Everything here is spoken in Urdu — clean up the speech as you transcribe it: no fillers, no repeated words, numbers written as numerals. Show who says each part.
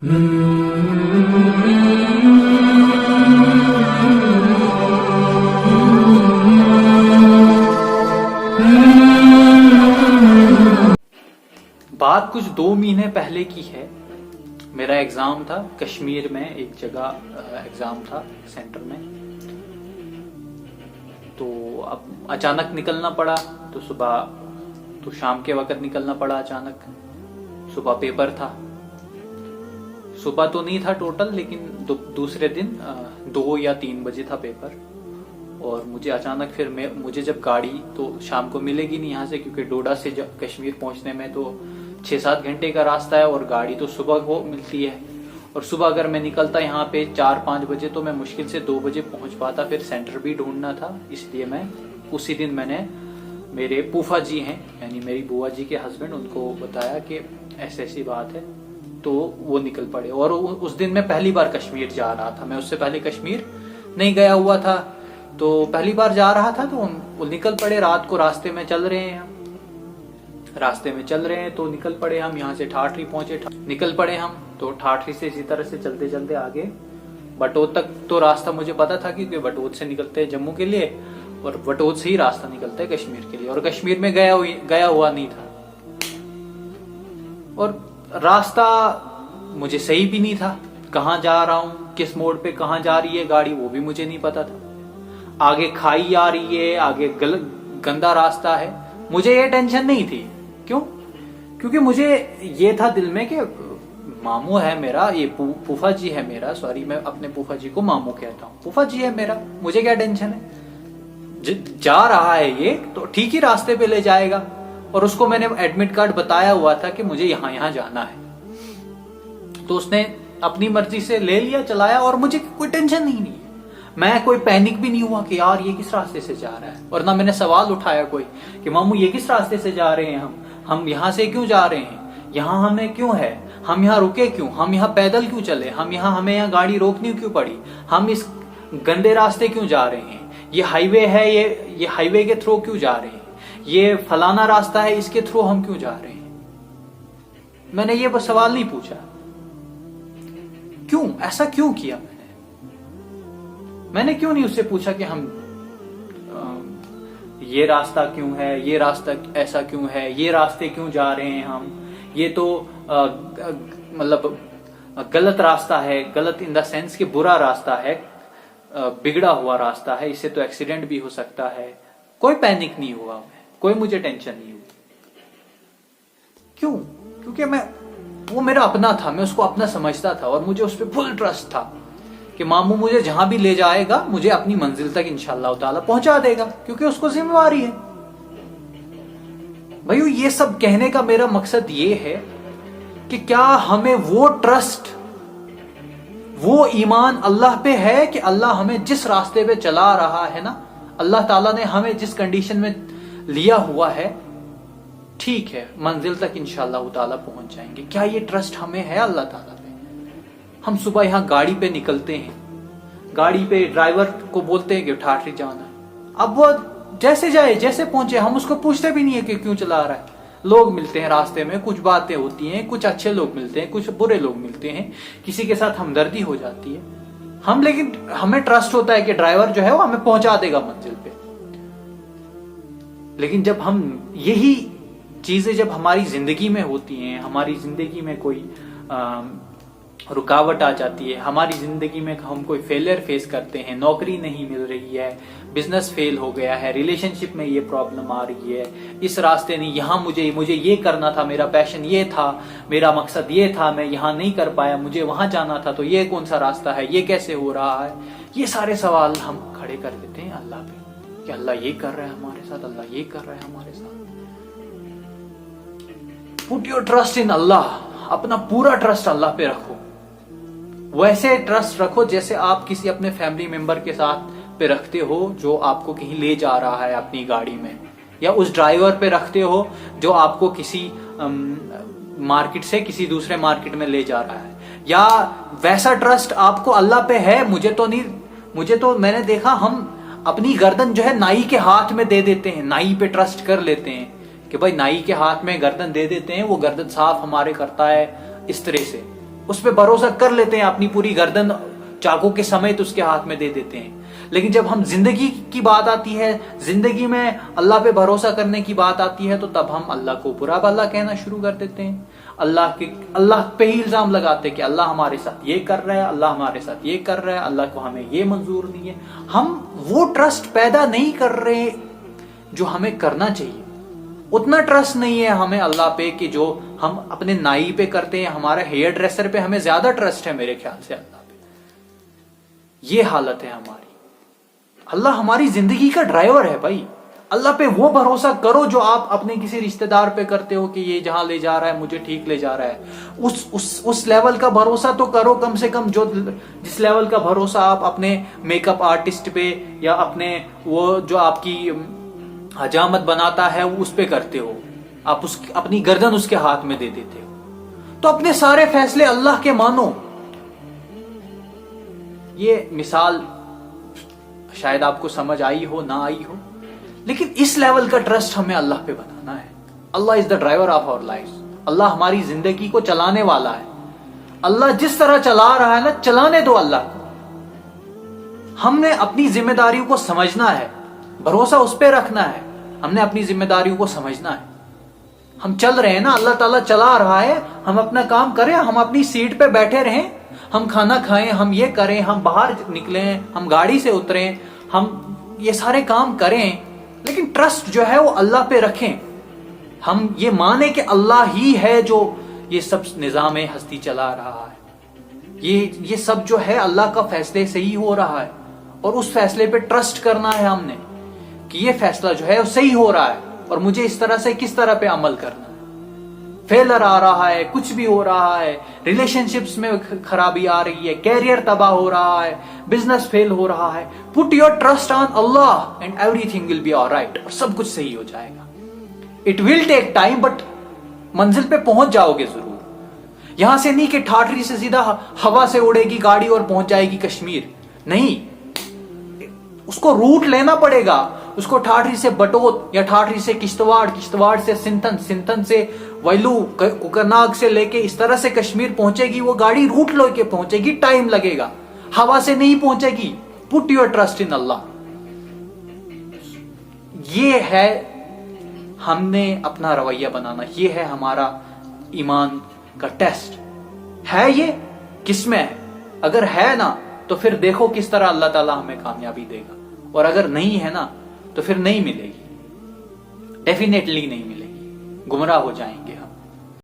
Speaker 1: بات کچھ 2 مہینے پہلے کی ہے. میرا ایگزام تھا کشمیر میں، ایک جگہ ایگزام تھا سینٹر میں. تو اب اچانک نکلنا پڑا، تو شام کے وقت نکلنا پڑا اچانک. صبح پیپر تھا، صبح تو نہیں تھا ٹوٹل، لیکن دوسرے دن 2 یا 3 بجے تھا پیپر. اور مجھے اچانک پھر مجھے جب گاڑی تو شام کو ملے گی نہیں یہاں سے، کیونکہ ڈوڈا سے کشمیر پہنچنے میں تو 6-7 گھنٹے کا راستہ ہے، اور گاڑی تو صبح کو ملتی ہے. اور صبح اگر میں نکلتا یہاں پہ 4-5 بجے تو میں مشکل سے 2 بجے پہنچ پاتا. پھر سینٹر بھی ڈھونڈنا تھا، اس لیے میں اسی دن میں نے میرے پوفا جی ہیں، یعنی میری بوا جی کے ہسبینڈ، ان کو بتایا کہ ایسی بات ہے. تو وہ نکل پڑے. اور اس دن میں پہلی بار کشمیر جا رہا تھا، میں اس سے پہلے کشمیر نہیں گیا ہوا تھا، تو پہلی بار جا رہا تھا. تو وہ نکل پڑے. رات کو راستے میں چل رہے ہیں تو نکل پڑے ہم یہاں سے ٹھاٹری پہنچے. نکل پڑے ہم تو ٹھاٹری سے اسی طرح سے چلتے چلتے آگے بٹوت تک. تو راستہ مجھے پتا تھا کیونکہ بٹوت سے نکلتے ہیں جموں کے لیے، اور بٹوت سے ہی راستہ نکلتا ہے کشمیر کے لیے. اور کشمیر میں گیا ہوا نہیں تھا، اور راستہ مجھے صحیح بھی نہیں تھا. کہاں جا رہا ہوں، کس موڑ پہ کہاں جا رہی ہے گاڑی، وہ بھی مجھے نہیں پتا تھا. آگے کھائی آ رہی ہے، آگے گندا راستہ ہے. مجھے یہ ٹینشن نہیں تھی. کیوں؟ کیونکہ مجھے یہ تھا دل میں کہ ماموں ہے میرا، یہ پوفا جی ہے میرا، سوری میں اپنے پوفا جی کو ماموں کہتا ہوں، پوفا جی ہے میرا، مجھے کیا ٹینشن ہے. جا رہا ہے یہ تو ٹھیک ہی راستے پہ لے جائے گا. اور اس کو میں نے ایڈمٹ کارڈ بتایا ہوا تھا کہ مجھے یہاں جانا ہے. تو اس نے اپنی مرضی سے لے لیا، چلایا، اور مجھے کوئی ٹینشن نہیں. میں کوئی پینک بھی نہیں ہوا کہ یار یہ کس راستے سے جا رہا ہے. اور نہ میں نے سوال اٹھایا کوئی کہ ماموں یہ کس راستے سے جا رہے ہیں، ہم یہاں سے کیوں جا رہے ہیں، یہاں ہمیں کیوں ہے، ہم یہاں رکے کیوں، ہم یہاں پیدل کیوں چلے، ہمیں یہاں گاڑی روکنی کیوں پڑی، ہم اس گندے راستے کیوں جا رہے ہیں، یہ ہائی وے ہے، یہ ہائی وے کے تھرو کیوں جا رہے ہیں، یہ فلانا راستہ ہے اس کے تھرو ہم کیوں جا رہے ہیں. میں نے یہ سوال نہیں پوچھا. کیوں ایسا کیوں کیا میں نے کیوں نہیں اس سے پوچھا کہ ہم یہ راستہ کیوں ہے، یہ راستہ ایسا کیوں ہے، یہ راستے کیوں جا رہے ہیں ہم، یہ تو مطلب غلط راستہ ہے. غلط ان دا سینس کہ برا راستہ ہے، بگڑا ہوا راستہ ہے، اس سے تو ایکسیڈنٹ بھی ہو سکتا ہے. کوئی پینک نہیں ہوا، کوئی مجھے ٹینشن نہیں ہوئی. کیوں؟ کیونکہ وہ میرا اپنا تھا، میں اس کو اپنا سمجھتا تھا، اور مجھے اس پہ فل ٹرسٹ تھا کہ ماموں مجھے جہاں بھی لے جائے گا مجھے اپنی منزل تک انشاءاللہ تعالی پہنچا دے گا، کیونکہ اس کو ذمہ داری ہے. بھائیو یہ سب کہنے کا میرا مقصد یہ ہے کہ کیا ہمیں وہ ٹرسٹ، وہ ایمان اللہ پہ ہے کہ اللہ ہمیں جس راستے پہ چلا رہا ہے نا، اللہ تعالیٰ نے ہمیں جس کنڈیشن میں لیا ہوا ہے، ٹھیک ہے منزل تک انشاءاللہ تعالیٰ پہنچ جائیں گے. کیا یہ ٹرسٹ ہمیں ہے اللہ تعالیٰ پہ؟ ہم صبح یہاں گاڑی پہ نکلتے ہیں، گاڑی پہ ڈرائیور کو بولتے ہیں کہ ٹھاٹری جانا ہے. اب وہ جیسے جائے، جیسے پہنچے، ہم اس کو پوچھتے بھی نہیں ہے کہ کیوں چلا رہا ہے. لوگ ملتے ہیں راستے میں، کچھ باتیں ہوتی ہیں، کچھ اچھے لوگ ملتے ہیں، کچھ برے لوگ ملتے ہیں، کسی کے ساتھ ہمدردی ہو جاتی ہے. لیکن ہمیں ٹرسٹ ہوتا ہے کہ ڈرائیور جو ہے وہ ہمیں پہنچا دے گا منزل پہ. لیکن جب ہم یہی چیزیں جب ہماری زندگی میں ہوتی ہیں، ہماری زندگی میں کوئی رکاوٹ آ جاتی ہے، ہماری زندگی میں ہم کوئی فیلئر فیس کرتے ہیں، نوکری نہیں مل رہی ہے، بزنس فیل ہو گیا ہے، ریلیشن شپ میں یہ پرابلم آ رہی ہے، اس راستے نہیں، یہاں مجھے یہ کرنا تھا، میرا پیشن یہ تھا، میرا مقصد یہ تھا، میں یہاں نہیں کر پایا، مجھے وہاں جانا تھا، تو یہ کون سا راستہ ہے، یہ کیسے ہو رہا ہے. یہ سارے سوال ہم کھڑے کر دیتے ہیں اللہ پہ کہ اللہ یہ کر رہا ہے ہمارے ساتھ، اللہ یہ کر رہا ہے ہمارے ساتھ. Put your trust in اللہ. اپنا پورا ٹرسٹ اللہ پہ رکھو. ویسے ٹرسٹ رکھو جیسے آپ کسی اپنے فیملی ممبر کے ساتھ پہ رکھتے ہو جو آپ کو کہیں لے جا رہا ہے اپنی گاڑی میں، یا اس ڈرائیور پہ رکھتے ہو جو آپ کو کسی مارکیٹ سے کسی دوسرے مارکیٹ میں لے جا رہا ہے. یا ویسا ٹرسٹ آپ کو اللہ پہ ہے. مجھے تو میں نے دیکھا ہم اپنی گردن جو ہے نائی کے ہاتھ میں دے دیتے ہیں، نائی پہ ٹرسٹ کر لیتے ہیں کہ بھائی نائی کے ہاتھ میں گردن دے دیتے ہیں، وہ گردن صاف ہمارے کرتا ہے اس طرح سے. اس پہ بھروسہ کر لیتے ہیں, اپنی پوری گردن چاقو کے سمیت اس کے ہاتھ میں دے دیتے ہیں. لیکن جب ہم زندگی کی بات آتی ہے, زندگی میں اللہ پہ بھروسہ کرنے کی بات آتی ہے, تو تب ہم اللہ کو برا بھلا کہنا شروع کر دیتے ہیں. اللہ پہ ہی الزام لگاتے کہ اللہ ہمارے ساتھ یہ کر رہا ہے, اللہ ہمارے ساتھ یہ کر رہا ہے, اللہ کو ہمیں یہ منظور نہیں ہے. ہم وہ ٹرسٹ پیدا نہیں کر رہے جو ہمیں کرنا چاہیے. اتنا ٹرسٹ نہیں ہے ہمیں اللہ پہ کہ جو ہم اپنے نائی پہ کرتے ہیں. ہمارا ہیئر ڈریسر پہ ہمیں زیادہ ٹرسٹ ہے میرے خیال سے اللہ پہ. یہ حالت ہے ہماری. اللہ ہماری زندگی کا ڈرائیور ہے بھائی. اللہ پہ وہ بھروسہ کرو جو آپ اپنے کسی رشتہ دار پہ کرتے ہو کہ یہ جہاں لے جا رہا ہے مجھے ٹھیک لے جا رہا ہے. اس لیول کا بھروسہ تو کرو کم سے کم جس لیول کا بھروسہ آپ اپنے میک اپ آرٹسٹ پہ یا اپنے وہ جو آپ کی حجامت بناتا ہے اس پہ کرتے ہو. آپ اپنی گردن اس کے ہاتھ میں دے دیتے ہو. تو اپنے سارے فیصلے اللہ کے مانو. یہ مثال شاید آپ کو سمجھ آئی ہو نہ آئی ہو, لیکن اس لیول کا ٹرسٹ ہمیں اللہ پہ بنانا ہے. اللہ از the driver of our life. اللہ ہماری زندگی کو چلانے والا ہے. اللہ جس طرح چلا رہا ہے نا, چلانے دو اللہ کو. ہم نے اپنی ذمہ داریوں کو سمجھنا ہے, بھروسہ اس پہ رکھنا ہے. ہم نے اپنی ذمہ داریوں کو سمجھنا ہے. ہم چل رہے ہیں نا, اللہ تعالیٰ چلا رہا ہے, ہم اپنا کام کریں, ہم اپنی سیٹ پہ بیٹھے رہیں, ہم کھانا کھائیں, ہم یہ کریں, ہم باہر نکلیں, ہم گاڑی سے اتریں, ہم یہ سارے کام کریں, لیکن ٹرسٹ جو ہے وہ اللہ پہ رکھیں. ہم یہ مانیں کہ اللہ ہی ہے جو یہ سب نظام ہستی چلا رہا ہے. یہ سب جو ہے اللہ کا فیصلے سے ہی ہو رہا ہے, اور اس فیصلے پہ ٹرسٹ کرنا ہے ہم نے کہ یہ فیصلہ جو ہے وہ صحیح ہو رہا ہے, اور مجھے اس طرح سے کس طرح پہ عمل کرنا ہے. فیلر آ رہا ہے, کچھ بھی ہو رہا ہے, ریلیشن شپس میں خرابی آ رہی ہے, کیریئر تباہ ہو رہا ہے, بزنس فیل ہو رہا ہے, put your trust on Allah and everything will be alright. اور سب کچھ صحیح ہو جائے گا. It will take time, but منزل پہ پہنچ جاؤ گے ضرور. یہاں سے نہیں کہ ٹھاٹری سے سیدھا ہوا سے اڑے گی گاڑی اور پہنچ جائے گی کشمیر. نہیں, اس کو روٹ لینا پڑے گا. اس کو ٹھاٹری سے بٹوت یا ٹھاٹری سے کشتواڑ, کشتواڑ سے سنتن, سنتن سے ویلو, کوکرناگ سے لے کے اس طرح سے کشمیر پہنچے گی. وہ گاڑی روٹ لے کے پہنچے گی, ٹائم لگے گا. ہوا سے نہیں پہنچے گی. پٹ یور ٹرسٹ ان اللہ. یہ ہے ہم نے اپنا رویہ بنانا. یہ ہے ہمارا ایمان کا ٹیسٹ. ہے یہ کس میں ہے؟ اگر ہے نا تو پھر دیکھو کس طرح اللہ تعالیٰ ہمیں کامیابی دے گا. اور اگر نہیں ہے نا تو پھر نہیں ملے گی, ڈیفینیٹلی نہیں ملے گی. گمراہ ہو جائیں گے.